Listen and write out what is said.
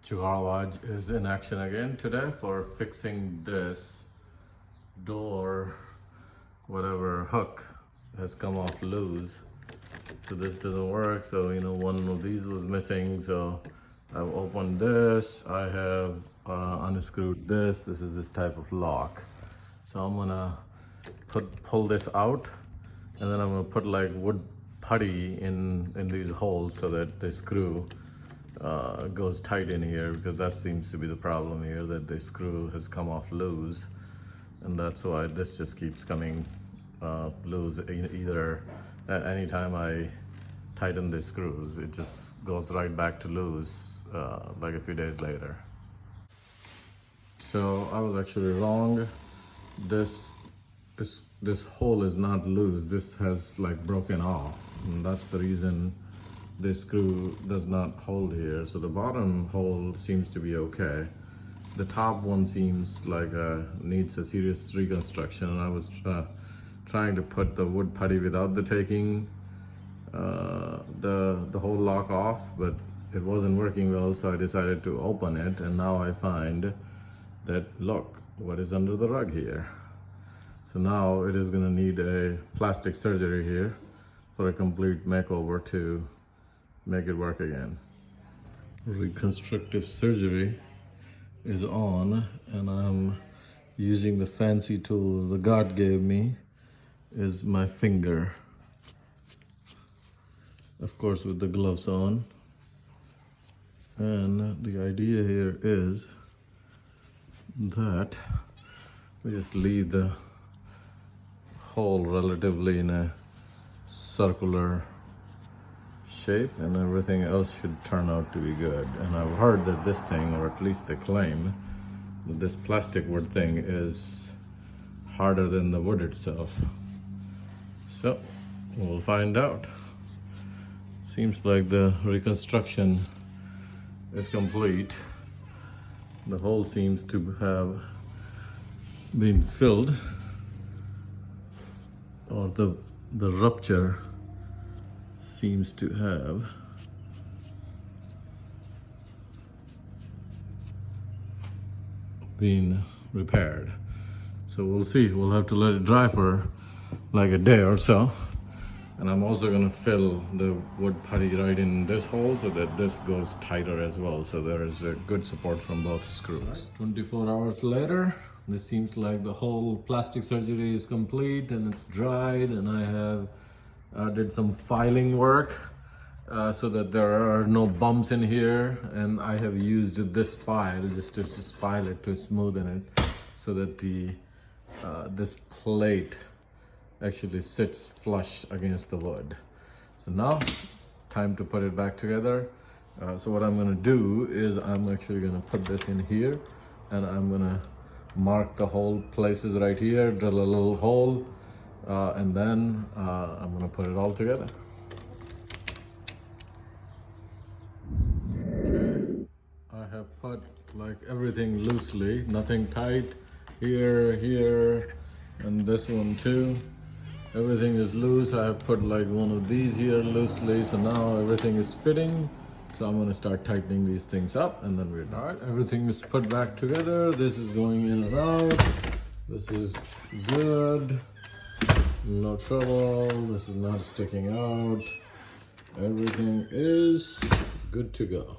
Jugaad is in action again today for fixing this door. Whatever hook has come off loose, so this doesn't work. So one of these was missing, so I've opened this. I have unscrewed this. This is this type of lock, so I'm gonna pull this out, and then I'm gonna put like wood putty in these holes so that the screw goes tight in here, because that seems to be the problem here, that the screw has come off loose, and that's why this just keeps coming loose. Either at any time I tighten the screws, it just goes right back to loose like a few days later. So I was actually wrong. This hole is not loose. This has like broken off, and that's the reason this screw does not hold here. So the bottom hole seems to be okay. The top one seems like needs a serious reconstruction, and I was trying to put the wood putty without the taking the whole lock off, but it wasn't working well, so I decided to open it, and now I find that, look what is under the rug here. So now it is going to need a plastic surgery here for a complete makeover to make it work again. Reconstructive surgery is on, and I'm using the fancy tool the God gave me, is my finger, of course with the gloves on. And the idea here is that we just leave the hole relatively in a circular shape, and everything else should turn out to be good. And I've heard that this thing, or at least they claim that this plastic wood thing is harder than the wood itself. So we'll find out. Seems like the reconstruction is complete. The hole seems to have been filled, or the rupture seems to have been repaired. So we'll see. We'll have to let it dry for like a day or so. And I'm also going to fill the wood putty right in this hole so that this goes tighter as well, so there is a good support from both screws. 24 hours later, this seems like the whole plastic surgery is complete and it's dried, and I have did some filing work so that there are no bumps in here, and I have used this file just to file it to smoothen it so that the this plate actually sits flush against the wood. So now, time to put it back together. So what I'm gonna do is I'm actually gonna put this in here, and I'm gonna mark the hole places right here, drill a little hole, and then I'm gonna put it all together. Okay, I have put like everything loosely, nothing tight. Here, and this one too. Everything is loose. I have put like one of these here loosely, so now everything is fitting. So I'm gonna start tightening these things up, and then we're done. All right, everything is put back together. This is going in and out. This is good. No trouble. This is not sticking out. Everything is good to go.